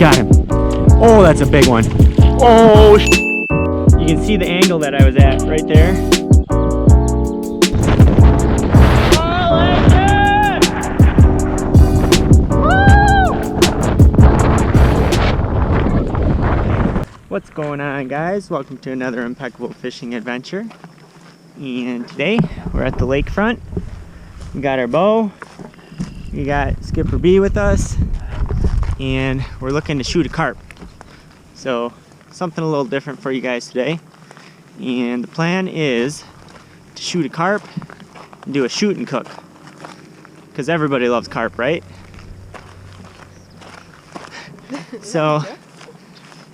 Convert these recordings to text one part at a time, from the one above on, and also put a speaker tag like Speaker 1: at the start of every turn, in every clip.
Speaker 1: Got him. Oh, that's a big one. Oh, you can see the angle that I was at right there. What's going on, guys? Welcome to another Impeccable fishing adventure. And today we're at the lakefront. We got our bow. We got Skipper B with us, and we're looking to shoot a carp. So something a little different for you guys today. And the plan is to shoot a carp and do a shoot and cook, because everybody loves carp, right? So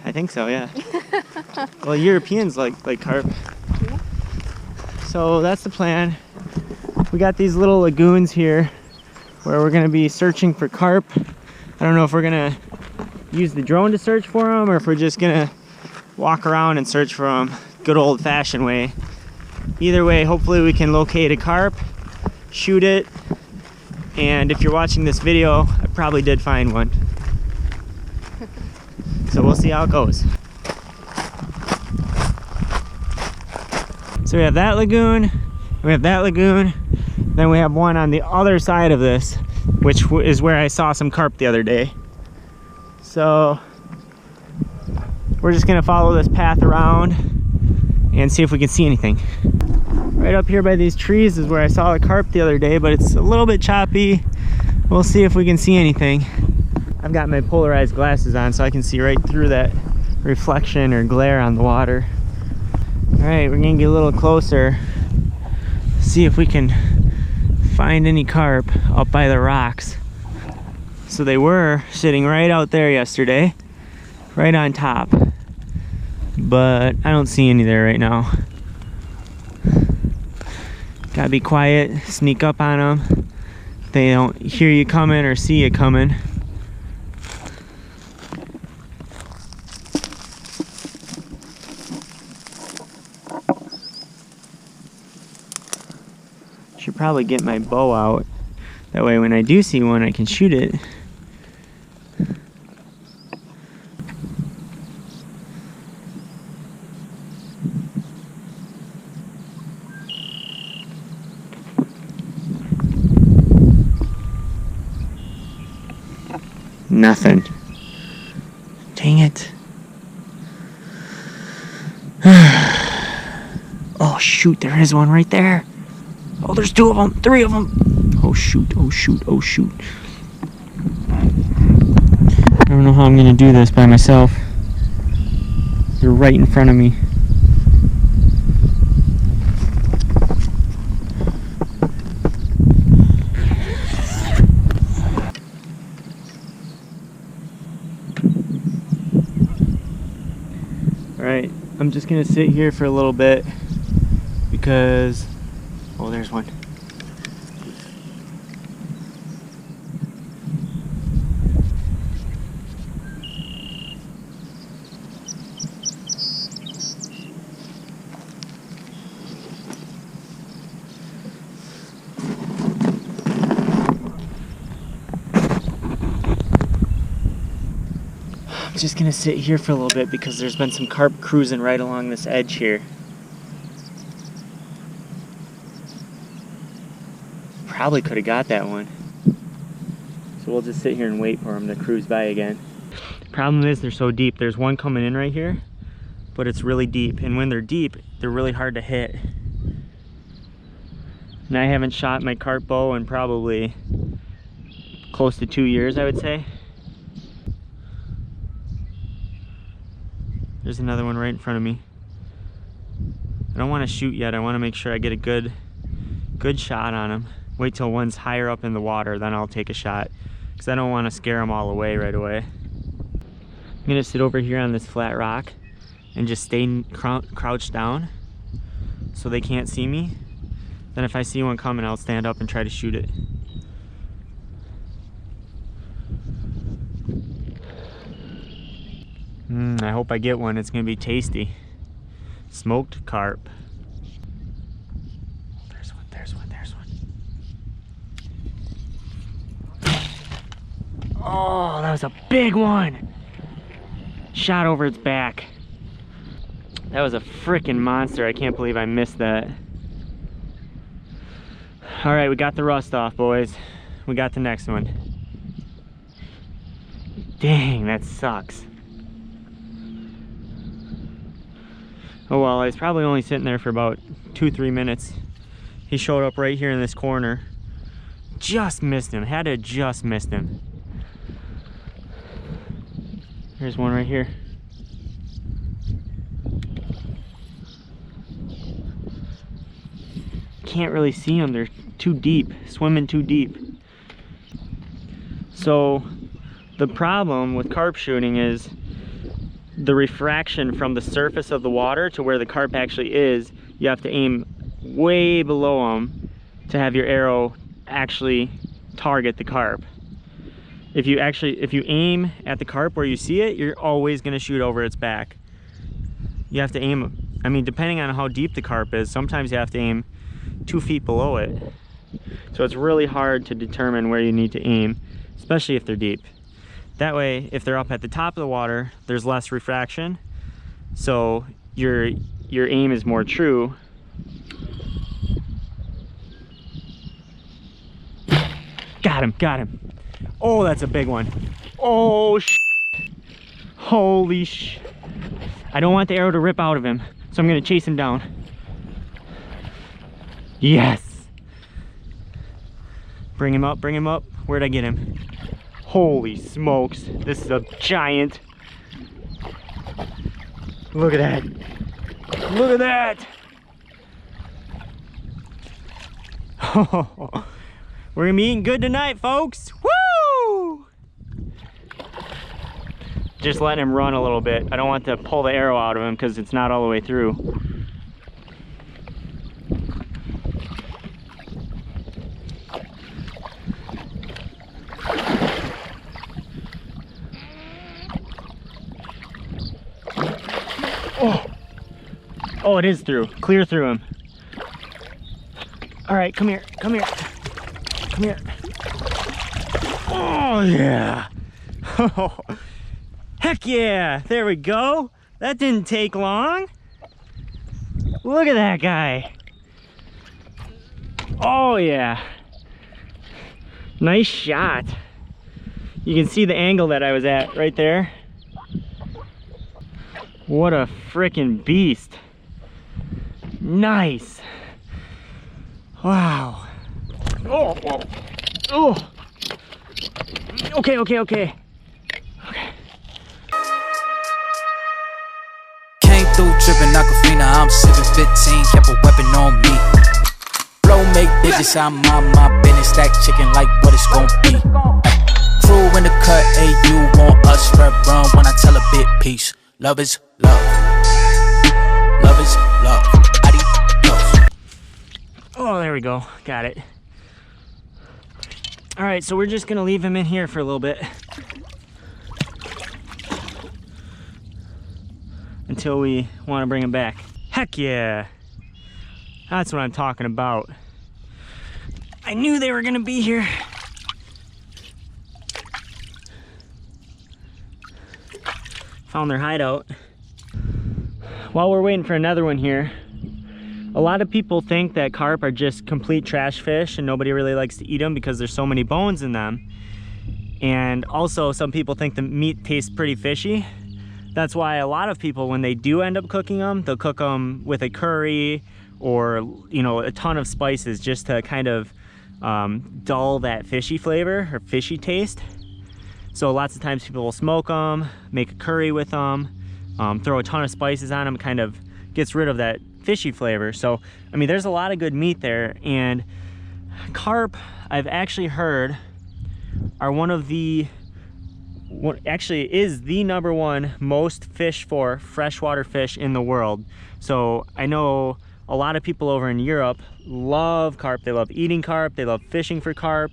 Speaker 1: I think so, yeah. Well, Europeans like carp. So that's the plan. We got these little lagoons here where we're gonna be searching for carp. I don't know if we're gonna use the drone to search for them or if we're just gonna walk around and search for them good old-fashioned way. Either way, hopefully we can locate a carp, shoot it, and if you're watching this video, I probably did find one. So we'll see how it goes. So we have that lagoon, we have that lagoon, then we have one on the other side of this, which is where I saw some carp the other day. So we're just gonna follow this path around and see if we can see anything. Right up here by these trees is where I saw the carp the other day, but it's a little bit choppy. We'll see if we can see anything. I've got my polarized glasses on so I can see right through that reflection or glare on the water. All right, we're gonna get a little closer, see if we can find any carp up by the rocks. So they were sitting right out there yesterday, right on top, but I don't see any there right now. Gotta be quiet, sneak up on them. They don't hear you coming or see you coming. Should probably get my bow out. That way when I do see one, I can shoot it. Nothing. Dang it. Oh shoot, there is one right there. Oh, there's two of them, three of them. Oh shoot, oh shoot, oh shoot. I don't know how I'm gonna do this by myself. You're right in front of me. Alright, I'm just gonna sit here for a little bit because, oh, there's one. I'm just gonna sit here for a little bit because there's been some carp cruising right along this edge here. Probably could have got that one. So we'll just sit here and wait for them to cruise by again. The problem is they're so deep. There's one coming in right here, but it's really deep. And when they're deep, they're really hard to hit. And I haven't shot my carp bow in probably close to 2 years, I would say. There's another one right in front of me. I don't want to shoot yet. I want to make sure I get a good shot on him. Wait till one's higher up in the water, then I'll take a shot, because I don't want to scare them all away right away. I'm gonna sit over here on this flat rock and just stay crouched down so they can't see me. Then if I see one coming, I'll stand up and try to shoot it. I hope I get one. It's gonna be tasty. Smoked carp. There's one, there's one, there's one. Oh, that was a big one. Shot over its back. That was a freaking monster. I can't believe I missed that. All right, we got the rust off, boys. We got the next one. Dang, that sucks. Oh well, I was probably only sitting there for about 2-3 minutes. He showed up right here in this corner. Just missed him, had to just missed him. There's one right here. Can't really see them, they're too deep, swimming too deep. So the problem with carp shooting is the refraction from the surface of the water to where the carp actually is. You have to aim way below them to have your arrow actually target the carp. If you aim at the carp where you see it, you're always going to shoot over its back. You have to aim, I mean, depending on how deep the carp is, sometimes you have to aim 2 feet below it. So it's really hard to determine where you need to aim, especially if they're deep. That way, if they're up at the top of the water, there's less refraction, so your aim is more true. Got him, got him. Oh, that's a big one. Oh, holy sh. I don't want the arrow to rip out of him, so I'm gonna chase him down. Yes. Bring him up, bring him up. Where'd I get him? Holy smokes, this is a giant. Look at that. Look at that. We're gonna be eating good tonight, folks. Woo! Just letting him run a little bit. I don't want to pull the arrow out of him because it's not all the way through. Oh, it is through. Clear through him. All right, come here, come here, come here. Oh, yeah. Heck yeah, there we go. That didn't take long. Look at that guy. Oh, yeah. Nice shot. You can see the angle that I was at right there. What a freaking beast. Nice. Wow. Oh, oh, oh. Okay, okay, okay. Okay.
Speaker 2: Came through dripping Aquafina, I'm sipping 15, kept a weapon on me. Blow make digits, I'm on my business, stack chicken like what it's gon' be. Crew in the cut, hey, you want us, red run when I tell a bit peace. Love is love. Love is love. Adios.
Speaker 1: Oh, there we go. Got it. All right, so we're just gonna leave him in here for a little bit until we want to bring him back. Heck yeah. That's what I'm talking about. I knew they were gonna be here. Found their hideout. While we're waiting for another one here, a lot of people think that carp are just complete trash fish and nobody really likes to eat them because there's so many bones in them. And also some people think the meat tastes pretty fishy. That's why a lot of people, when they do end up cooking them, they'll cook them with a curry or, you know, a ton of spices just to kind of dull that fishy flavor or fishy taste. So lots of times people will smoke them, make a curry with them, throw a ton of spices on them, kind of gets rid of that fishy flavor. So, I mean, there's a lot of good meat there, and carp, I've actually heard, are one of the, actually is the #1 most fished for freshwater fish in the world. So I know a lot of people over in Europe love carp. They love eating carp, they love fishing for carp,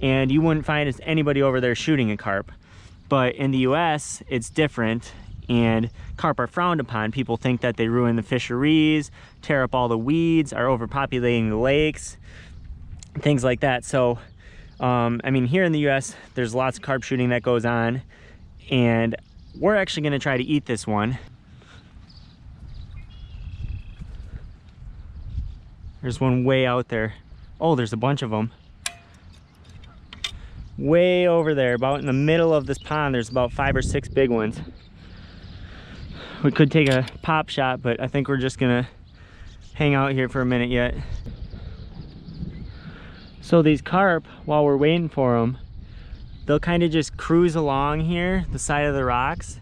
Speaker 1: and you wouldn't find anybody over there shooting a carp. But in the US, it's different, and carp are frowned upon. People think that they ruin the fisheries, tear up all the weeds, are overpopulating the lakes, things like that. So, I mean, here in the US, there's lots of carp shooting that goes on, and We're actually gonna try to eat this one. There's one way out there. Oh, there's a bunch of them. Way over there, about in the middle of this pond, there's about 5 or 6 big ones. We could take a pop shot, but I think we're just gonna hang out here for a minute yet. So these carp, while we're waiting for them, they'll kind of just cruise along here, the side of the rocks.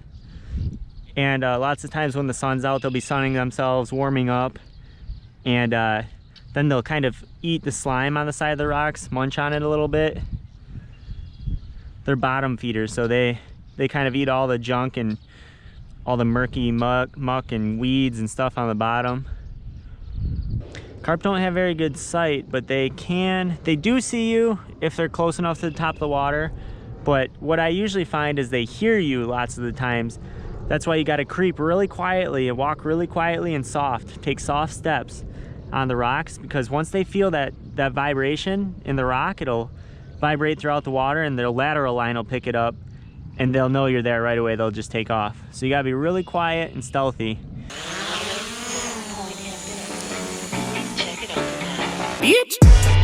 Speaker 1: And lots of times when the sun's out, they'll be sunning themselves, warming up. And then they'll kind of eat the slime on the side of the rocks, munch on it a little bit. They're bottom feeders, so they kind of eat all the junk and all the murky muck and weeds and stuff on the bottom. Carp don't have very good sight, but they do see you if they're close enough to the top of the water. But what I usually find is they hear you lots of the times. That's why you got to creep really quietly and walk really quietly and soft. Take soft steps on the rocks, because once they feel that vibration in the rock, it'll vibrate throughout the water and their lateral line will pick it up and they'll know you're there right away. They'll just take off. So you gotta be really quiet and stealthy.
Speaker 2: Bitch.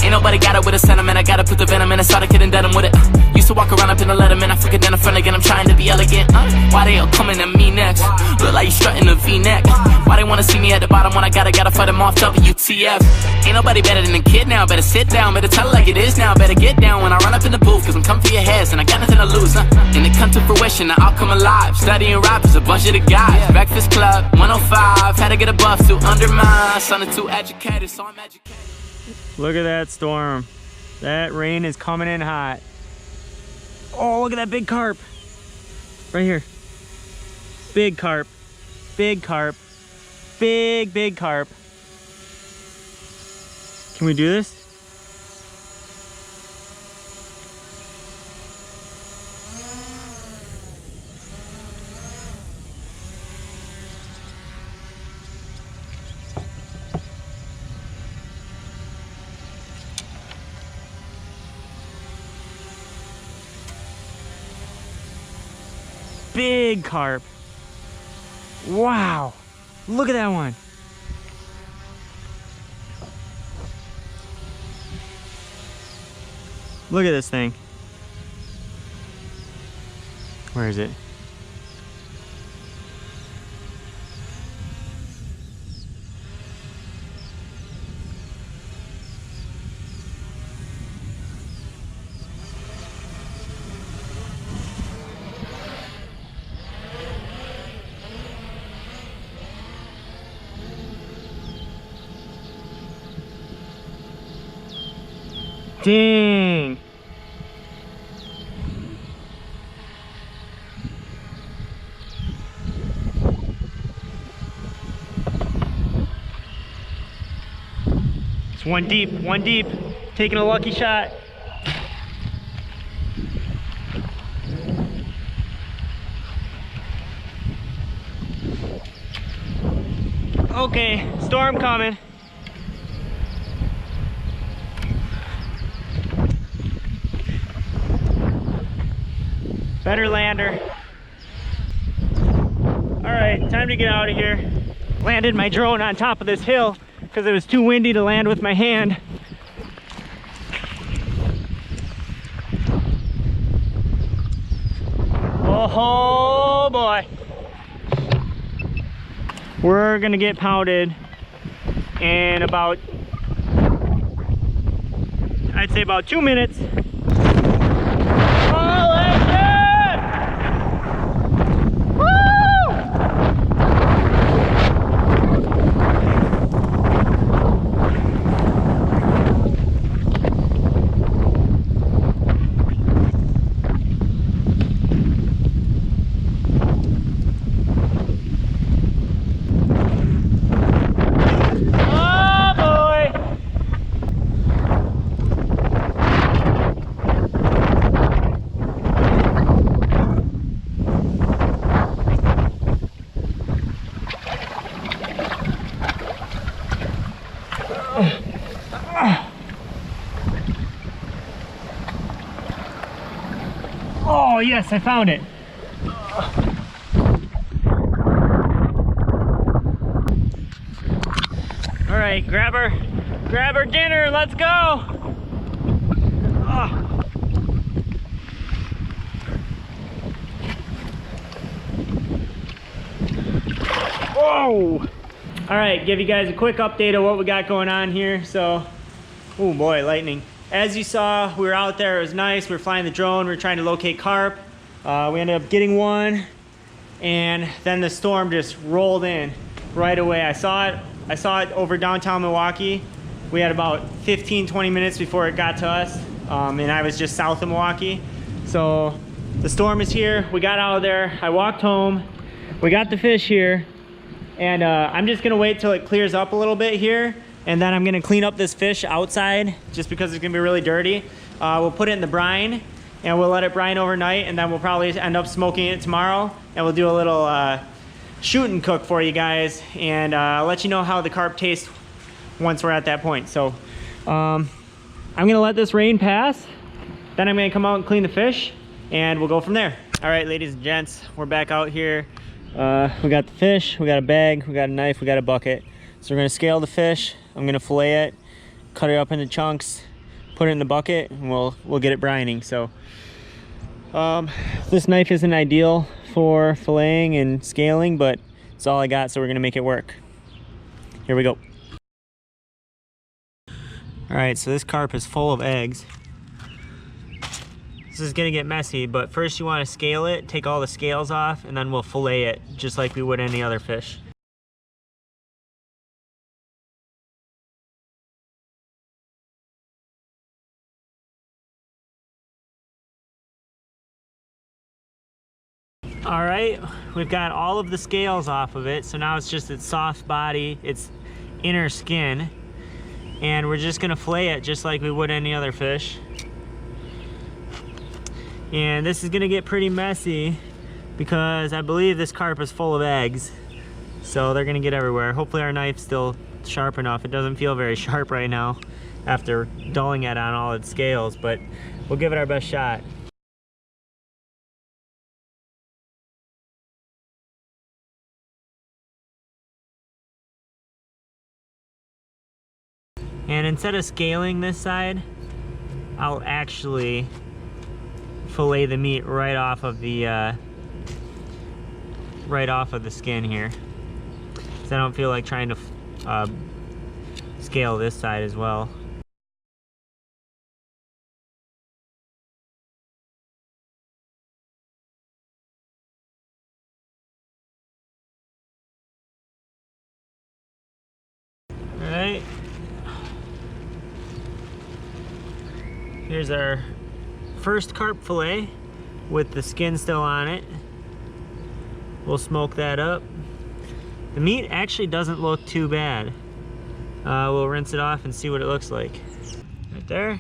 Speaker 2: Ain't nobody got it with a sentiment. I gotta put the venom in a soda kid and dead him with it. Used to walk around up in a letterman. I freaking in the front again. I'm trying to be elegant. Why they all coming at me next? Look like you strutting a V-neck. Why they wanna see me at the bottom when I gotta fight them off? WTF. Ain't nobody better than the kid now. Better sit down. Better tell it like it is now. Better get down when I run up in the booth. Cause I'm coming for your heads and I got nothing to lose. And it come to fruition. Now I'll come alive. Studying rappers, a bunch of the guys. Breakfast Club, 105. Had to get a buff to undermine. Sounded too educated, so I'm educated.
Speaker 1: Look at that storm. That rain is coming in hot. Oh, look at that big carp. Right here. Big carp. Big carp. Big carp. Can we do this? Big carp. Wow. Look at that one. Look at this thing. Where is it? Dang. It's one deep, taking a lucky shot. Okay, storm coming. Better lander. All right, time to get out of here. Landed my drone on top of this hill because it was too windy to land with my hand. Oh boy. We're gonna get pounded in about, I'd say about 2 minutes. Oh yes, I found it. right, grab her dinner, let's go. Oh. Whoa! All right, give you guys a quick update of what we got going on here. So, oh boy, lightning. As you saw, we were out there, it was nice. We were flying the drone, we were trying to locate carp. We ended up getting one, and then the storm just rolled in right away. I saw it over downtown Milwaukee. We had about 15-20 minutes before it got to us, and I was just south of Milwaukee. So the storm is here. We got out of there, I walked home, we got the fish here, and I'm just gonna wait till it clears up a little bit here, and then I'm gonna clean up this fish outside just because it's gonna be really dirty. We'll put it in the brine, and we'll let it brine overnight, and then we'll probably end up smoking it tomorrow, and we'll do a little shoot and cook for you guys, and I'll let you know how the carp tastes once we're at that point. So I'm gonna let this rain pass, then I'm gonna come out and clean the fish, and we'll go from there. All right, ladies and gents, we're back out here. We got the fish, we got a bag, we got a knife, we got a bucket. So we're gonna scale the fish, I'm gonna fillet it, cut it up into chunks, put it in the bucket, and we'll get it brining. So this knife isn't ideal for filleting and scaling, but it's all I got, so we're gonna make it work. Here we go. All right, so this carp is full of eggs. This is gonna get messy, but first you wanna scale it, take all the scales off, and then we'll fillet it just like we would any other fish. All right, we've got all of the scales off of it, so now it's just its soft body, its inner skin, and we're just gonna fillet it just like we would any other fish. And this is gonna get pretty messy because I believe this carp is full of eggs, so they're gonna get everywhere. Hopefully our knife's still sharp enough. It doesn't feel very sharp right now after dulling it on all its scales, but we'll give it our best shot. And instead of scaling this side, I'll actually fillet the meat right off of the skin here, because I don't feel like trying to scale this side as well. All right. Here's our first carp fillet with the skin still on it. We'll smoke that up. The meat actually doesn't look too bad. We'll rinse it off and see what it looks like. Right there.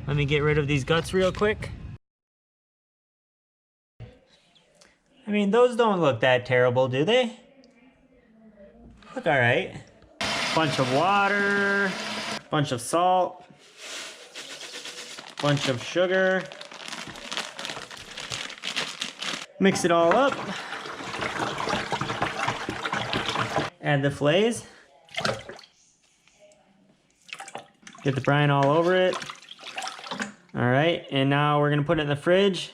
Speaker 1: Let me get rid of these guts real quick. I mean, those don't look that terrible, do they? Look all right. Bunch of water, bunch of salt, bunch of sugar. Mix it all up. Add the fillets. Get the brine all over it. All right, and now we're gonna put it in the fridge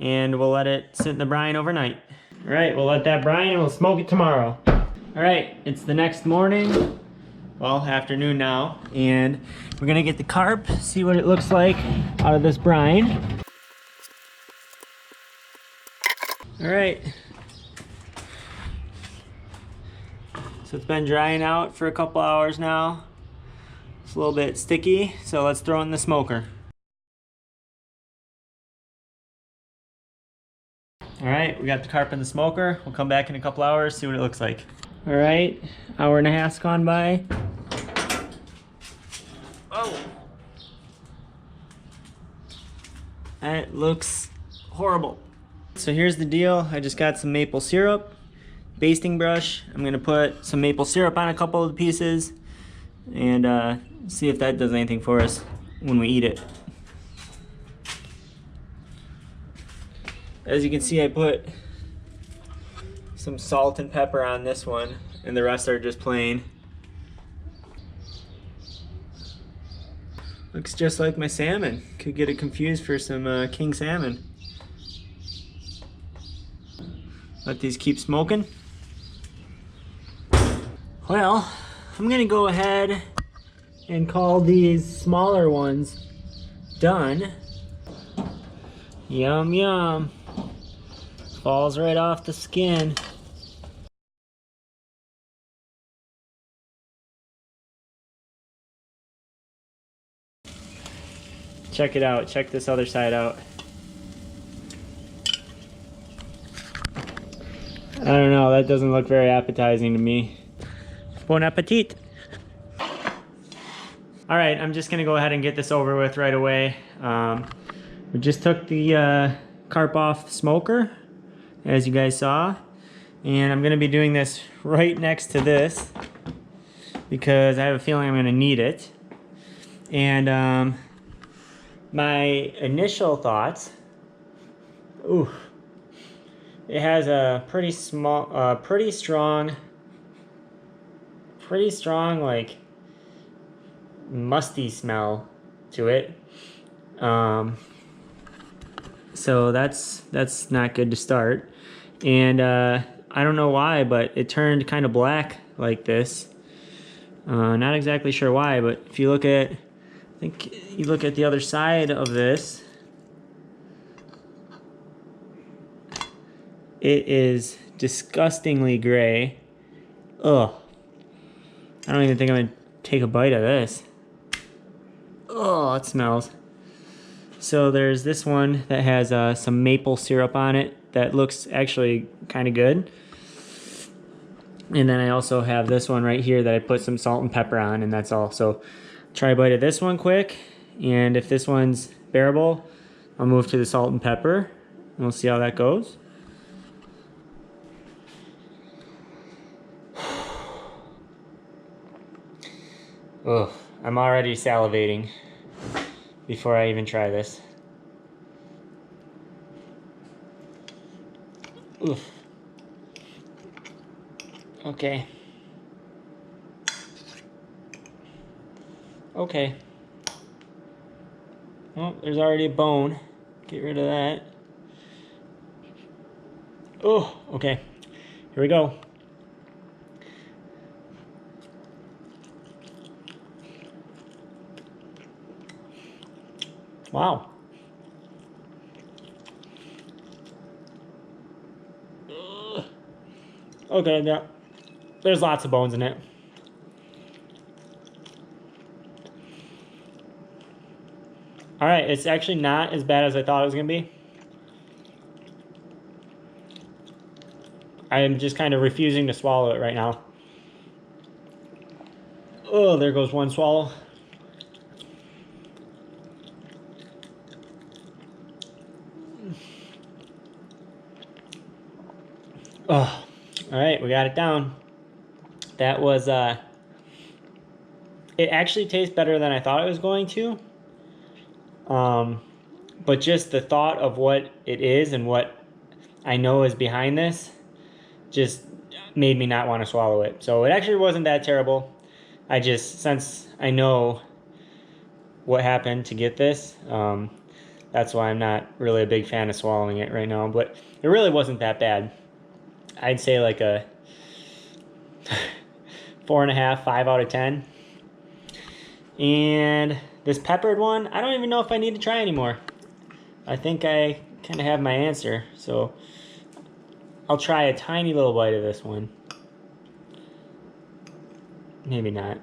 Speaker 1: and we'll let it sit in the brine overnight. All right, we'll let that brine and we'll smoke it tomorrow. All right, it's the next morning, well, afternoon now, and we're gonna get the carp, see what it looks like out of this brine. All right. So it's been drying out for a couple hours now. It's a little bit sticky, so let's throw it in the smoker. All right, we got the carp in the smoker. We'll come back in a couple hours, see what it looks like. All right, hour and a half's gone by. Oh, that looks horrible. So here's the deal. I just got some maple syrup, basting brush. I'm gonna put some maple syrup on a couple of the pieces and see if that does anything for us when we eat it. As you can see, I put some salt and pepper on this one, and the rest are just plain. Looks just like my salmon. Could get it confused for some king salmon. Let these keep smoking. Well, I'm gonna go ahead and call these smaller ones done. Yum, yum. Falls right off the skin. Check it out. Check this other side out. I don't know. That doesn't look very appetizing to me. Bon appetit. All right, I'm just gonna go ahead and get this over with right away. We just took the carp off the smoker, as you guys saw, and I'm gonna be doing this right next to this because I have a feeling I'm gonna need it. And my initial thoughts, ooh, it has a pretty strong, like musty smell to it. So that's not good to start. And I don't know why, but it turned kind of black like this. Not exactly sure why, but if you look at, I think you look at the other side of this, it is disgustingly gray. Ugh. I don't even think I'm gonna take a bite of this. Oh, it smells. So there's this one that has some maple syrup on it that looks actually kind of good. And then I also have this one right here that I put some salt and pepper on, and that's all. So try a bite of this one quick, and if this one's bearable, I'll move to the salt and pepper, and we'll see how that goes. Ugh, I'm already salivating before I even try this. Oof. Okay. Okay. Oh, there's already a bone. Get rid of that. Oh, okay. Here we go. Wow. Okay, yeah. There's lots of bones in it. Alright, it's actually not as bad as I thought it was going to be. I am just kind of refusing to swallow it right now. Oh, there goes one swallow. Oh, all right, we got it down. That was, it actually tastes better than I thought it was going to. But just the thought of what it is and what I know is behind this just made me not want to swallow it. So it actually wasn't that terrible. I just, since I know what happened to get this, that's why I'm not really a big fan of swallowing it right now. But it really wasn't that bad. I'd say like a 4.5, 5 out of 10. And this peppered one, I don't even know if I need to try anymore. I think I kind of have my answer. So I'll try a tiny little bite of this one. Maybe not.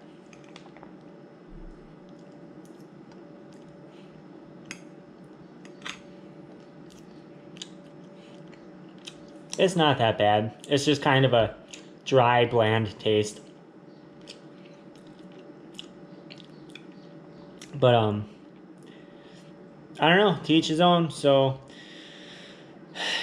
Speaker 1: It's not that bad. It's just kind of a dry, bland taste. But, I don't know. To each his own. So,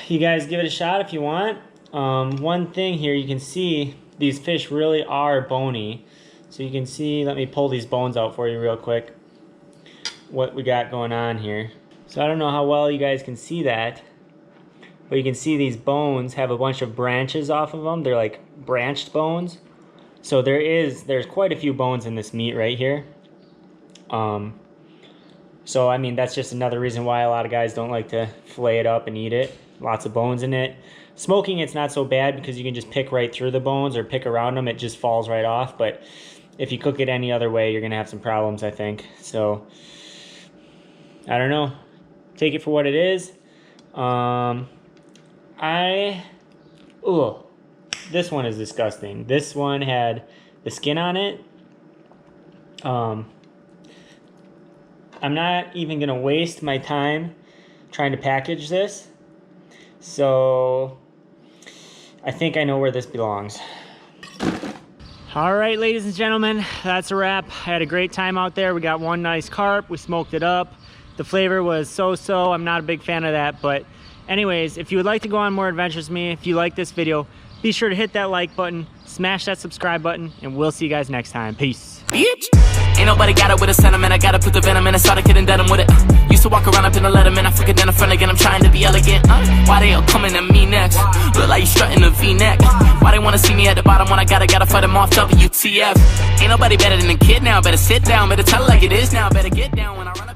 Speaker 1: you guys give it a shot if you want. One thing here, you can see these fish really are bony. So you can see, let me pull these bones out for you real quick. What we got going on here. So I don't know how well you guys can see that. but you can see these bones have a bunch of branches off of them. They're like branched bones. So there's quite a few bones in this meat right here. So I mean, that's just another reason why a lot of guys don't like to fillet it up and eat it. Lots of bones in it. Smoking, it's not so bad because you can just pick right through the bones or pick around them. It just falls right off. But if you cook it any other way, you're gonna have some problems, I think. So I don't know. Take it for what it is. This one is disgusting. This one had the skin on it. I'm not even gonna waste my time trying to package this. So I think I know where this belongs. All right, ladies and gentlemen, that's a wrap. I had a great time out there. We got one nice carp. We smoked it up. The flavor was so-so. I'm not a big fan of that, but anyways, if you would like to go on more adventures with me, if you like this video, be sure to hit that like button, smash that subscribe button, and we'll see you guys next time. Peace.
Speaker 2: Bitch. Ain't nobody got it with a sentiment. I gotta put the venom in a Stalking and denim with it. Used to walk around up in a letterman. I forget in front again. I'm trying to be elegant. Why they all coming at me next? Look like you strutting a V-neck. Why they wanna see me at the bottom when I gotta fight them off? WTF. Ain't nobody better than the kid now. Better sit down. Better tell it like it is now. Better get down when I run.